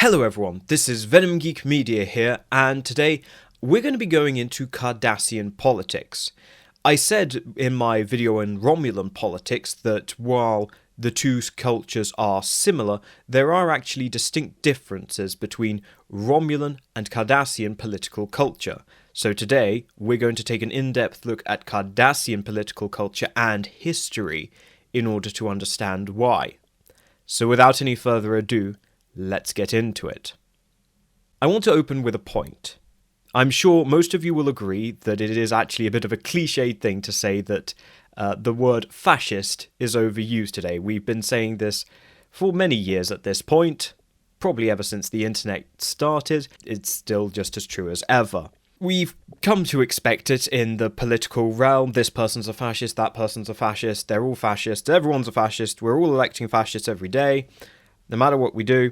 Hello everyone, this is Venom Geek Media here, and today we're going to be going into Cardassian politics. I said in my video on Romulan politics that while the two cultures are similar, there are actually distinct differences between Romulan and Cardassian political culture. So today, we're going to take an in-depth look at Cardassian political culture and history in order to understand why. So without any further ado, let's get into it. I want to open with a point. I'm sure most of you will agree that it is actually a bit of a cliched thing to say that the word fascist is overused today. We've been saying this for many years at this point, probably ever since the internet started. It's still just as true as ever. We've come to expect it in the political realm. This person's a fascist, that person's a fascist, they're all fascists, everyone's a fascist, we're all electing fascists every day. No matter what we do,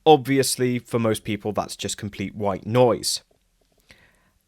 obviously, for most people, that's just complete white noise.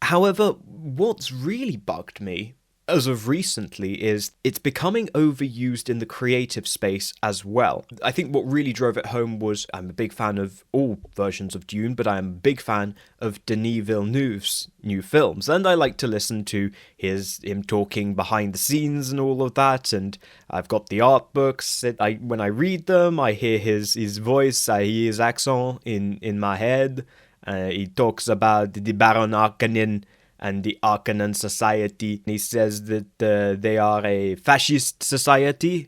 However, what's really bugged me, as of recently, is it's becoming overused in the creative space as well. I think what really drove it home was, I'm a big fan of all versions of Dune, but I'm a big fan of Denis Villeneuve's new films, and I like to listen to him talking behind the scenes and all of that, and I've got the art books. When I read them, I hear his voice, I hear his accent in my head. He talks about the Baron Harkonnen and the Harkonnen society. He says that they are a fascist society,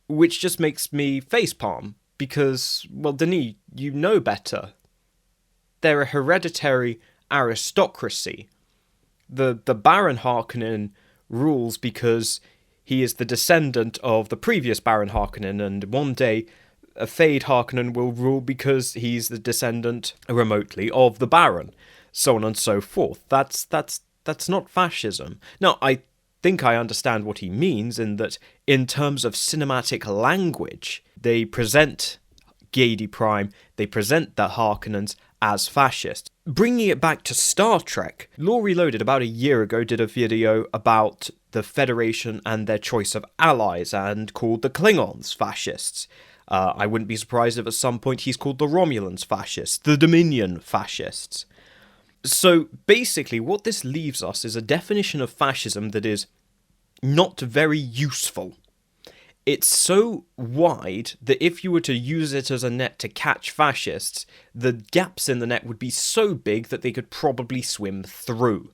which just makes me facepalm, because, well, Denis, you know better. They're a hereditary aristocracy. The Baron Harkonnen rules because he is the descendant of the previous Baron Harkonnen, and one day a Fade Harkonnen will rule because he's the descendant remotely of the Baron, so on and so forth. That's not fascism. Now, I think I understand what he means in that, in terms of cinematic language, they present Gyatt Prime, they present the Harkonnens as fascist. Bringing it back to Star Trek, Law Reloaded about a year ago did a video about the Federation and their choice of allies and called the Klingons fascists. I wouldn't be surprised if at some point he's called the Romulans fascists, the Dominion fascists. So basically what this leaves us is a definition of fascism that is not very useful. It's so wide that if you were to use it as a net to catch fascists, the gaps in the net would be so big that they could probably swim through.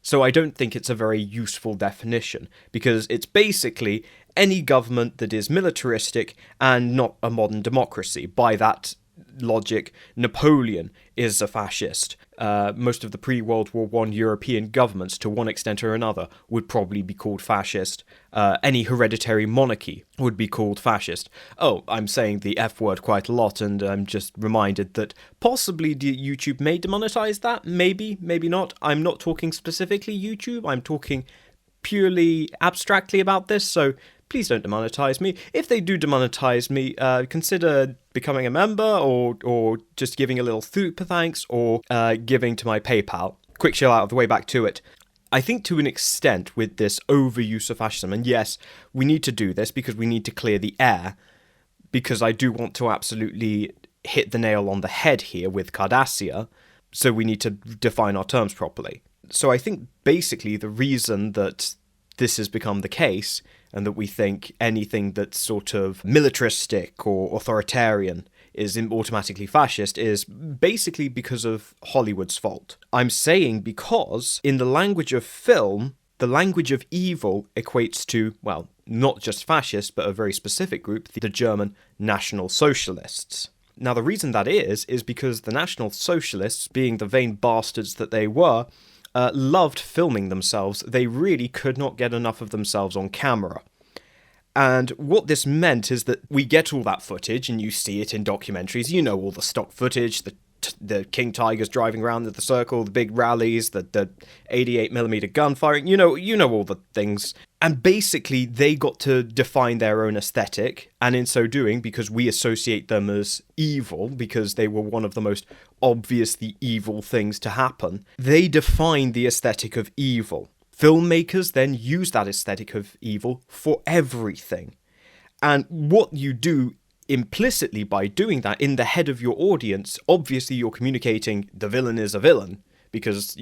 So I don't think it's a very useful definition, because it's basically any government that is militaristic and not a modern democracy. By that logic, Napoleon is a fascist. Most of the pre-World War I European governments, to one extent or another, would probably be called fascist. Any hereditary monarchy would be called fascist. Oh, I'm saying the F word quite a lot, and I'm just reminded that possibly YouTube may demonetize that. Maybe, maybe not. I'm not talking specifically YouTube. I'm talking purely abstractly about this, so please don't demonetize me. If they do demonetize me, consider becoming a member, or just giving a little super thanks, or giving to my PayPal. Quick shout out of the way back to it. I think to an extent with this overuse of fascism, and yes, we need to do this because we need to clear the air, because I do want to absolutely hit the nail on the head here with Cardassia, so we need to define our terms properly. So I think basically the reason that this has become the case, and that we think anything that's sort of militaristic or authoritarian is automatically fascist, is basically because of Hollywood's fault. I'm saying because, in the language of film, the language of evil equates to, well, not just fascists, but a very specific group, the German National Socialists. Now, the reason that is because the National Socialists, being the vain bastards that they were, loved filming themselves. They really could not get enough of themselves on camera. And what this meant is that we get all that footage, and you see it in documentaries. You know all the stock footage, the King Tigers driving around the circle, the big rallies, the 88mm gunfiring. You know all the things. And basically, they got to define their own aesthetic, and in so doing, because we associate them as evil, because they were one of the most obviously evil things to happen, they defined the aesthetic of evil. Filmmakers then use that aesthetic of evil for everything. And what you do implicitly, by doing that in the head of your audience, obviously you're communicating the villain is a villain because,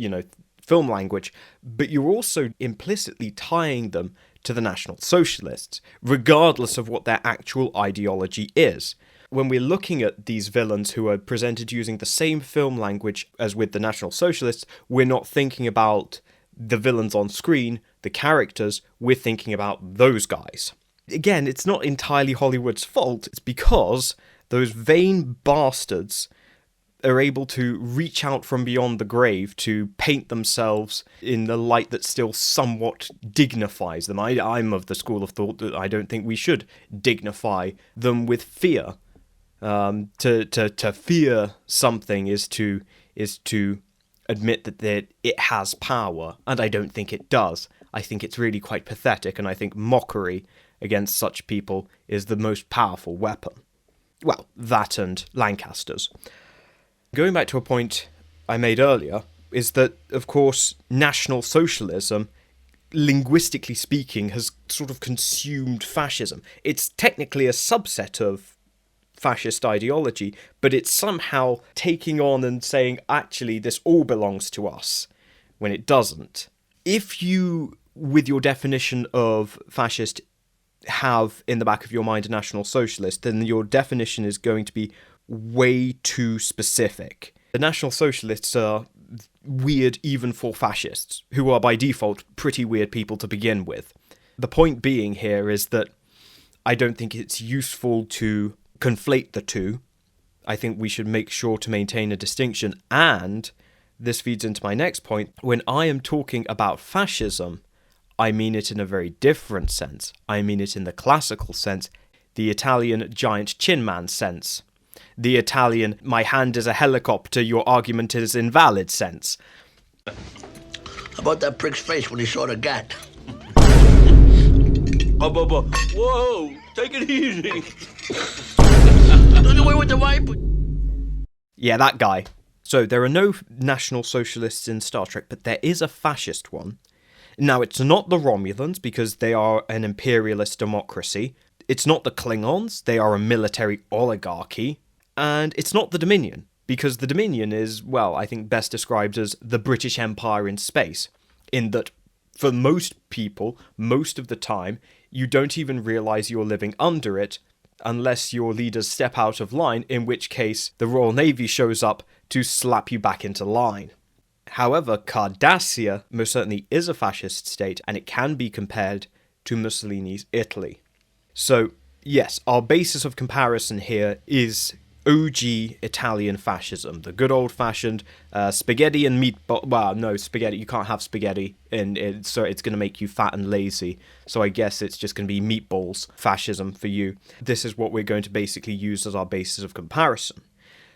film language, but you're also implicitly tying them to the National Socialists, regardless of what their actual ideology is. When we're looking at these villains who are presented using the same film language as with the National Socialists, we're not thinking about the villains on screen, the characters, we're thinking about those guys. Again, it's not entirely Hollywood's fault, it's because those vain bastards are able to reach out from beyond the grave to paint themselves in the light that still somewhat dignifies them. I'm of the school of thought that I don't think we should dignify them with fear. To fear something is to admit that it has power, and I don't think it does. I think it's really quite pathetic, and I think mockery against such people is the most powerful weapon. Well, that and Lancasters. Going back to a point I made earlier, is that, of course, National Socialism, linguistically speaking, has sort of consumed fascism. It's technically a subset of fascist ideology, but it's somehow taking on and saying, actually, this all belongs to us, when it doesn't. If you, with your definition of fascist, have in the back of your mind a National Socialist, then your definition is going to be way too specific. The National Socialists are weird even for fascists, who are by default pretty weird people to begin with. The point being here is that I don't think it's useful to conflate the two. I think we should make sure to maintain a distinction, and this feeds into my next point. When I am talking about fascism, I mean it in a very different sense. I mean it in the classical sense, the Italian giant chin man sense. The Italian, my hand is a helicopter, your argument is invalid sense. How about that prick's face when he saw the Gyatt? Whoa, take it easy. Don't away with the viper. Yeah, that guy. So there are no National Socialists in Star Trek, but there is a fascist one. Now, it's not the Romulans, because they are an imperialist democracy. It's not the Klingons, they are a military oligarchy. And it's not the Dominion, because the Dominion is, well, I think best described as the British Empire in space, in that for most people, most of the time, you don't even realise you're living under it, unless your leaders step out of line, in which case the Royal Navy shows up to slap you back into line. However, Cardassia most certainly is a fascist state, and it can be compared to Mussolini's Italy. So, yes, our basis of comparison here is OG Italian fascism, the good old-fashioned spaghetti and meatball. Well, no, spaghetti, you can't have spaghetti, so it's going to make you fat and lazy. So I guess it's just going to be meatballs fascism for you. This is what we're going to basically use as our basis of comparison.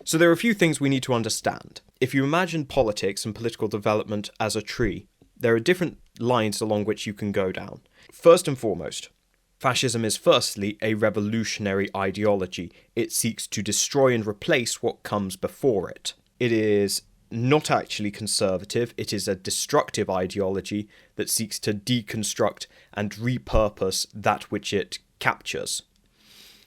So there are a few things we need to understand. If you imagine politics and political development as a tree, there are different lines along which you can go down. First and foremost, fascism is firstly a revolutionary ideology. It seeks to destroy and replace what comes before it. It is not actually conservative, it is a destructive ideology that seeks to deconstruct and repurpose that which it captures.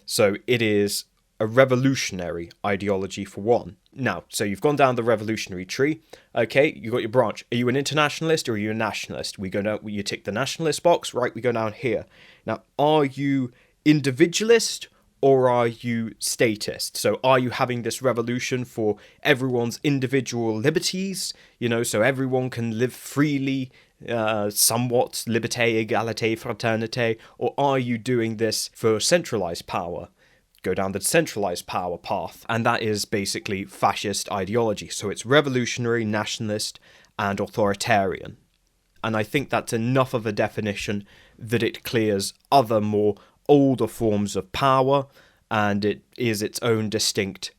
So it is a revolutionary ideology for one. Now, so you've gone down the revolutionary tree. Okay, you got your branch. Are you an internationalist or are you a nationalist? You tick the nationalist box, right? We go down here. Now, are you individualist or are you statist? So are you having this revolution for everyone's individual liberties? So everyone can live freely, somewhat liberté, égalité, fraternité, or are you doing this for centralized power? Go down the centralized power path, and that is basically fascist ideology. So it's revolutionary, nationalist, and authoritarian. And I think that's enough of a definition that it clears other more older forms of power, and it is its own distinct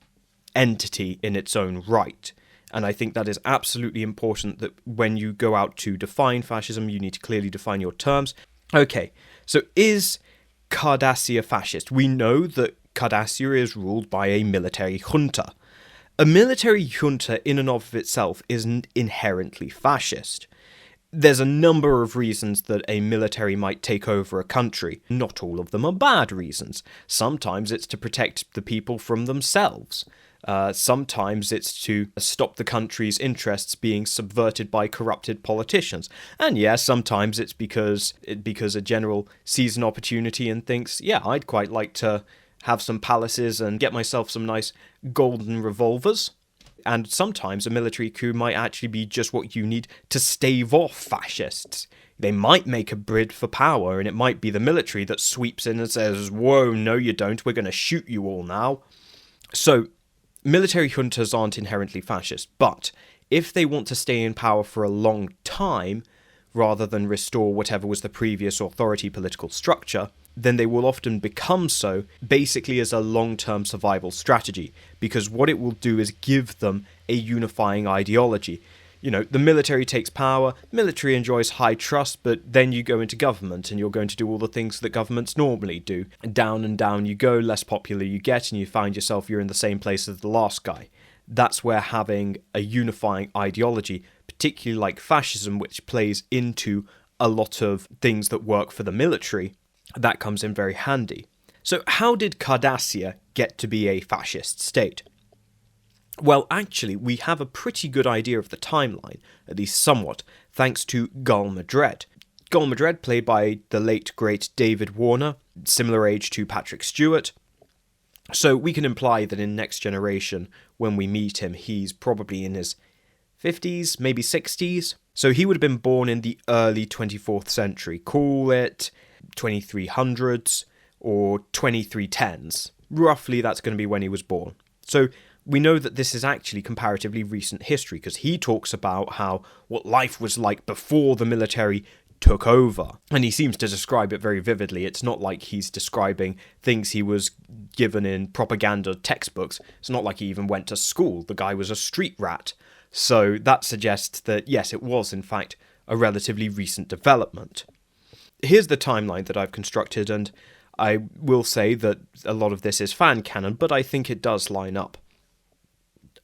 entity in its own right. And I think that is absolutely important, that when you go out to define fascism, you need to clearly define your terms. Okay, so is Cardassia fascist? We know that Cardassia is ruled by a military junta. A military junta in and of itself isn't inherently fascist. There's a number of reasons that a military might take over a country. Not all of them are bad reasons. Sometimes it's to protect the people from themselves. Sometimes it's to stop the country's interests being subverted by corrupted politicians. And yeah, sometimes it's because a general sees an opportunity and thinks, yeah, I'd quite like to have some palaces and get myself some nice golden revolvers. And sometimes a military coup might actually be just what you need to stave off fascists. They might make a bid for power, and it might be the military that sweeps in and says, whoa, no you don't, we're going to shoot you all now. So, military juntas aren't inherently fascist, but if they want to stay in power for a long time, rather than restore whatever was the previous authority political structure, then they will often become so basically as a long-term survival strategy, because what it will do is give them a unifying ideology. You know, the military takes power, military enjoys high trust, but then you go into government and you're going to do all the things that governments normally do. Down and down you go, less popular you get, and you find yourself you're in the same place as the last guy. That's where having a unifying ideology, particularly like fascism, which plays into a lot of things that work for the military, that comes in very handy. So how did Cardassia get to be a fascist state? Well, actually, we have a pretty good idea of the timeline, at least somewhat, thanks to Gul Madred. Gul Madred, played by the late great David Warner, similar age to Patrick Stewart. So we can imply that in Next Generation, when we meet him, he's probably in his 50s, maybe 60s. So he would have been born in the early 24th century. Call it 2300s or 2310s. Roughly that's going to be when he was born. So we know that this is actually comparatively recent history, because he talks about what life was like before the military took over. And he seems to describe it very vividly. It's not like he's describing things he was given in propaganda textbooks. It's not like he even went to school. The guy was a street rat. So that suggests that, yes, it was in fact a relatively recent development. Here's the timeline that I've constructed, and I will say that a lot of this is fan canon, but I think it does line up.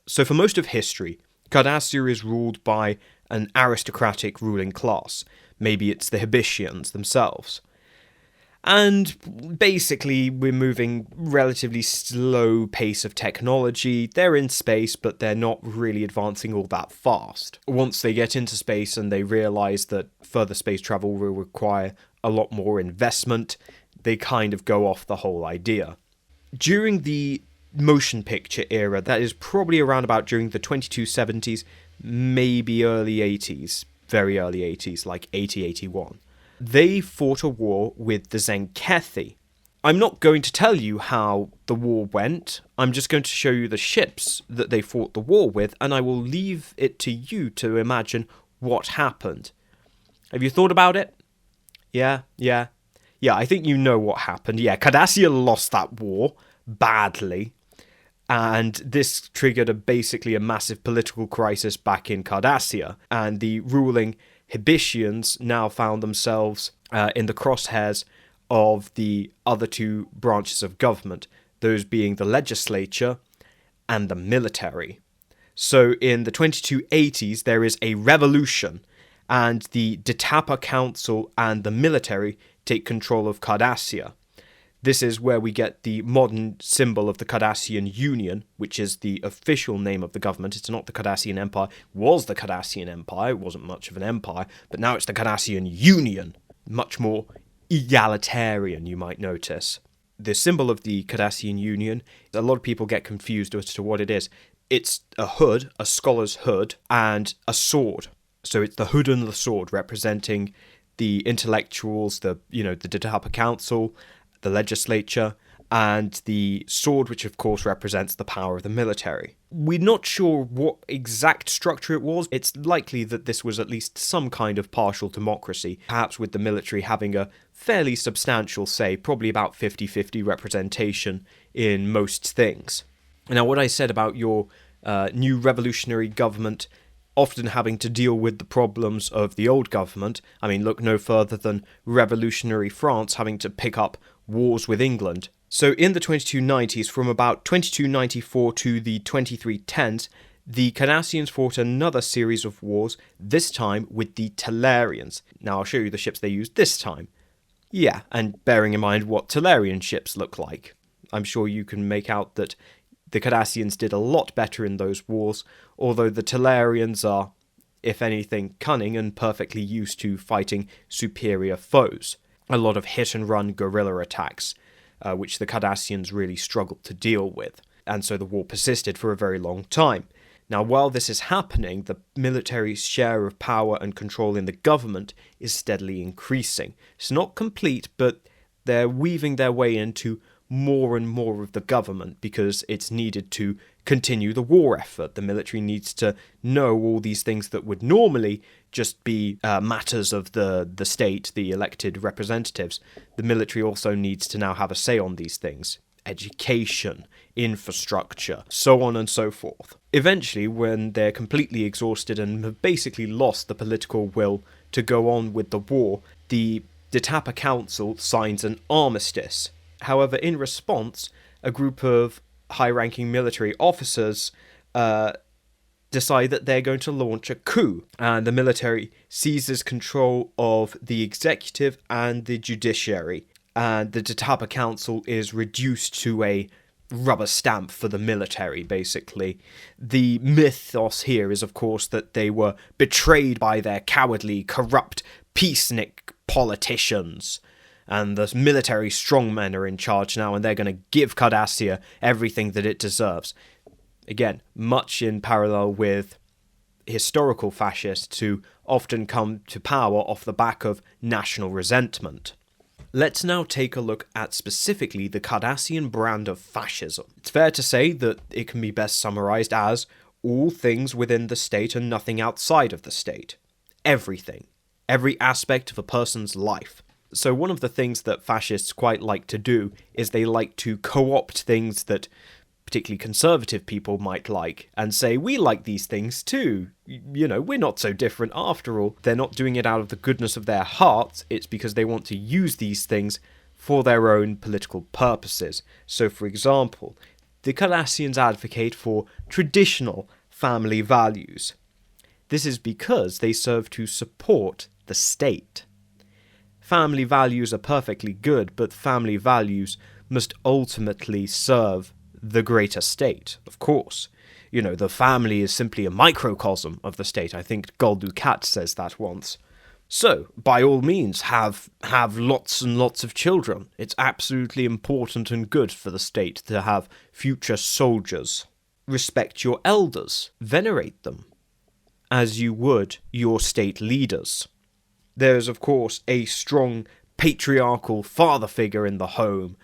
So for most of history, Cardassia is ruled by an aristocratic ruling class. Maybe it's the Hibitians themselves. And basically, we're moving relatively slow pace of technology. They're in space, but they're not really advancing all that fast. Once they get into space and they realise that further space travel will require a lot more investment, they kind of go off the whole idea. During the motion picture era, that is probably around about during the 2270s, maybe early 80s, very early 80s, like 80, 81. They fought a war with the Zenkethi. I'm not going to tell you how the war went. I'm just going to show you the ships that they fought the war with, and I will leave it to you to imagine what happened. Have you thought about it? Yeah, I think you know what happened. Yeah, Cardassia lost that war badly, and this triggered basically a massive political crisis back in Cardassia, and the ruling Hibitians now found themselves in the crosshairs of the other two branches of government, those being the legislature and the military. So in the 2280s, there is a revolution, and the Detapa Council and the military take control of Cardassia. This is where we get the modern symbol of the Cardassian Union, which is the official name of the government. It's not the Cardassian Empire. It was the Cardassian Empire. It wasn't much of an empire, but now it's the Cardassian Union. Much more egalitarian, you might notice. The symbol of the Cardassian Union, a lot of people get confused as to what it is. It's a hood, a scholar's hood, and a sword. So it's the hood and the sword representing the intellectuals, the Detapa Council, the legislature, and the sword, which of course represents the power of the military. We're not sure what exact structure it was. It's likely that this was at least some kind of partial democracy, perhaps with the military having a fairly substantial say, probably about 50-50 representation in most things. Now, what I said about your new revolutionary government often having to deal with the problems of the old government, I mean, look no further than revolutionary France having to pick up wars with England. So in the 2290s, from about 2294 to the 2310s, the Cardassians fought another series of wars, this time with the Talarians. Now I'll show you the ships they used this time. Yeah, and bearing in mind what Talarian ships look like. I'm sure you can make out that the Cardassians did a lot better in those wars, although the Talarians are, if anything, cunning and perfectly used to fighting superior foes. A lot of hit-and-run guerrilla attacks, which the Cardassians really struggled to deal with, and so the war persisted for a very long time. Now, while this is happening, the military's share of power and control in the government is steadily increasing. It's not complete, but they're weaving their way into more and more of the government because it's needed to continue the war effort. The military needs to know all these things that would normally just be matters of the state, the elected representatives. The military also needs to now have a say on these things. Education, infrastructure, so on and so forth. Eventually, when they're completely exhausted and have basically lost the political will to go on with the war, the Detapa Council signs an armistice. However, in response, a group of high-ranking military officers decide that they're going to launch a coup, and the military seizes control of the executive and the judiciary, and the Detapa Council is reduced to a rubber stamp for the military, basically. The mythos here is, of course, that they were betrayed by their cowardly, corrupt, peacenik politicians, and the military strongmen are in charge now, and they're going to give Cardassia everything that it deserves. Again, much in parallel with historical fascists who often come to power off the back of national resentment. Let's now take a look at specifically the Cardassian brand of fascism. It's fair to say that it can be best summarized as all things within the state and nothing outside of the state. Everything. Every aspect of a person's life. So one of the things that fascists quite like to do is they like to co-opt things that particularly conservative people might like and say, we like these things too. You know, we're not so different after all. They're not doing it out of the goodness of their hearts. It's because they want to use these things for their own political purposes. So, for example, the Cardassians advocate for traditional family values. This is because they serve to support the state. Family values are perfectly good, but family values must ultimately serve the greater state, of course. You know, the family is simply a microcosm of the state. I think Gyatt says that once. So, by all means, have lots and lots of children. It's absolutely important and good for the state to have future soldiers. Respect your elders. Venerate them, as you would your state leaders. There's, of course, a strong patriarchal father figure in the home.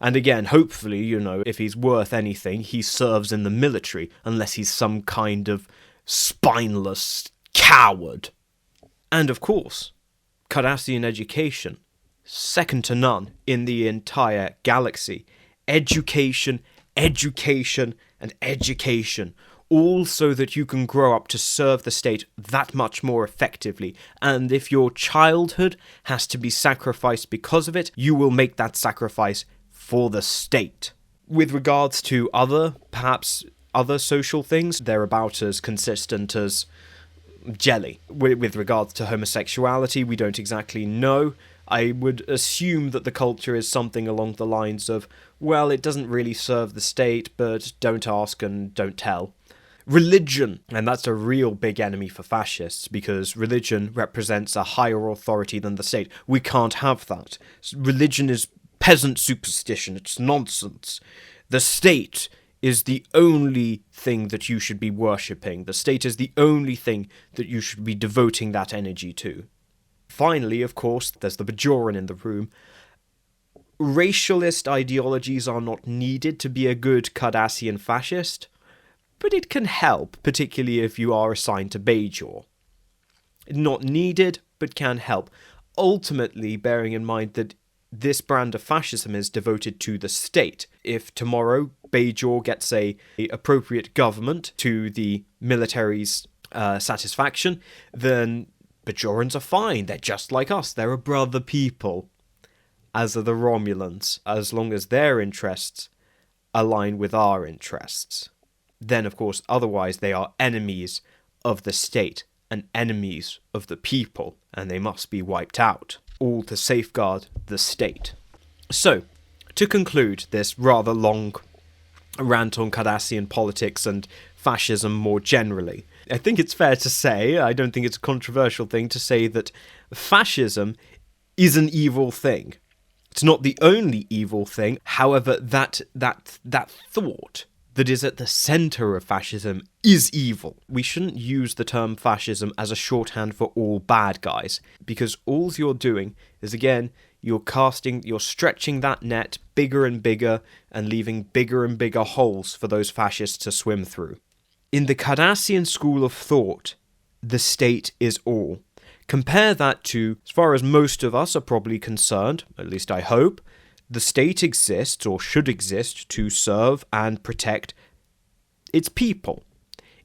And again, hopefully, you know, if he's worth anything, he serves in the military, unless he's some kind of spineless coward. And of course, Cardassian education, second to none in the entire galaxy. Education, education, and education. All so that you can grow up to serve the state that much more effectively. And if your childhood has to be sacrificed because of it, you will make that sacrifice for the state. With regards to perhaps other social things, they're about as consistent as jelly. With regards to homosexuality, we don't exactly know. I would assume that the culture is something along the lines of, well, it doesn't really serve the state, but don't ask and don't tell. Religion, and that's a real big enemy for fascists, because religion represents a higher authority than the state. We can't have that. Religion is peasant superstition, it's nonsense. The state is the only thing that you should be worshipping. The state is the only thing that you should be devoting that energy to. Finally, of course, there's the Bajoran in the room. Racialist ideologies are not needed to be a good Cardassian fascist, but it can help, particularly if you are assigned to Bajor. Not needed, but can help. Ultimately, bearing in mind that this brand of fascism is devoted to the state. If tomorrow Bajor gets a appropriate government to the military's satisfaction, then Bajorans are fine. They're just like us. They're a brother people, as are the Romulans, as long as their interests align with our interests. then of course otherwise they are enemies of the state and enemies of the people, and they must be wiped out, all to safeguard the state. So, to conclude this rather long rant on Cardassian politics and fascism more generally, I think it's fair to say, I don't think it's a controversial thing to say, that fascism is an evil thing. It's not the only evil thing. However, that thought that is at the centre of fascism is evil. We shouldn't use the term fascism as a shorthand for all bad guys, because all you're doing is, again, you're stretching that net bigger and bigger and leaving bigger and bigger holes for those fascists to swim through. In the Cardassian school of thought, the state is all. Compare that to, as far as most of us are probably concerned, at least I hope, the state exists, or should exist, to serve and protect its people.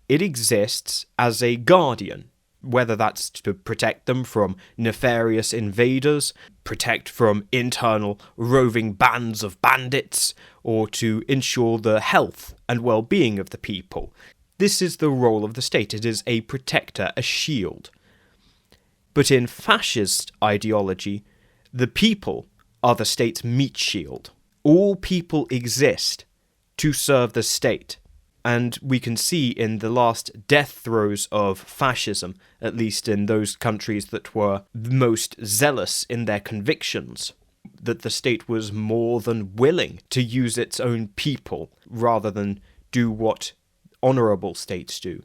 It exists as a guardian, whether that's to protect them from nefarious invaders, protect from internal roving bands of bandits, or to ensure the health and well-being of the people. This is the role of the state. It is a protector, a shield. But in fascist ideology, the people are the state's meat shield. All people exist to serve the state. And we can see in the last death throes of fascism, at least in those countries that were most zealous in their convictions, that the state was more than willing to use its own people rather than do what honourable states do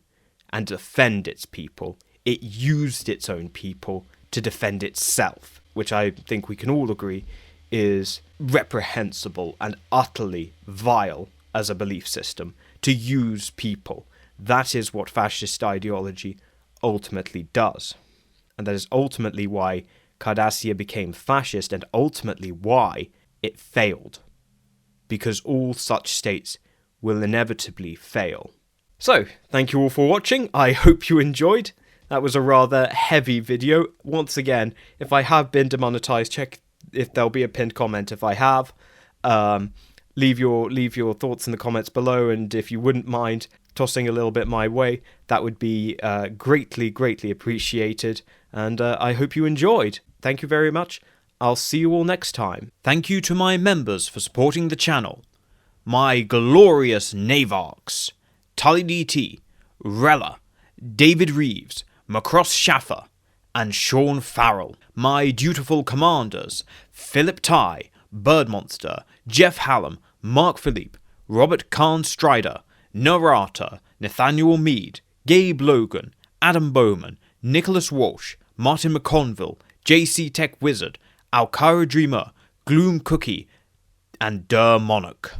and defend its people. It used its own people to defend itself, which I think we can all agree is reprehensible and utterly vile as a belief system, to use people. That is what fascist ideology ultimately does. And that is ultimately why Cardassia became fascist, and ultimately why it failed. Because all such states will inevitably fail. So, thank you all for watching. I hope you enjoyed. That was a rather heavy video. Once again, if I have been demonetized, check if there'll be a pinned comment if I have. Leave your thoughts in the comments below, and if you wouldn't mind tossing a little bit my way, that would be greatly appreciated, and I hope you enjoyed. Thank you very much. I'll see you all next time. Thank you to my members for supporting the channel. My glorious Navarks, Tully DT, Rella, David Reeves, Macross Schaffer, and Sean Farrell. My dutiful commanders, Philip Tye, Birdmonster, Jeff Hallam, Mark Philippe, Robert Kahn Strider, Narata, Nathaniel Mead, Gabe Logan, Adam Bowman, Nicholas Walsh, Martin McConville, JC Tech Wizard, Alcara Dreamer, Gloom Cookie, and Der Monarch.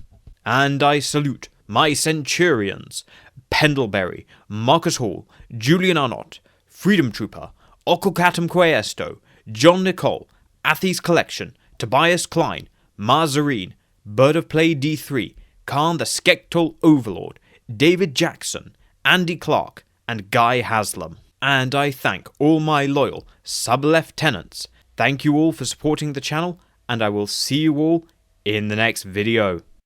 And I salute my Centurions, Pendleberry, Marcus Hall, Julian Arnott, Freedom Trooper, Okokatum Quaesto, John Nicole, Athis Collection, Tobias Klein, Mazarine, Bird of Play D3, Khan the Skektal Overlord, David Jackson, Andy Clark, and Guy Haslam. And I thank all my loyal sub-lieutenants. Thank you all for supporting the channel, and I will see you all in the next video.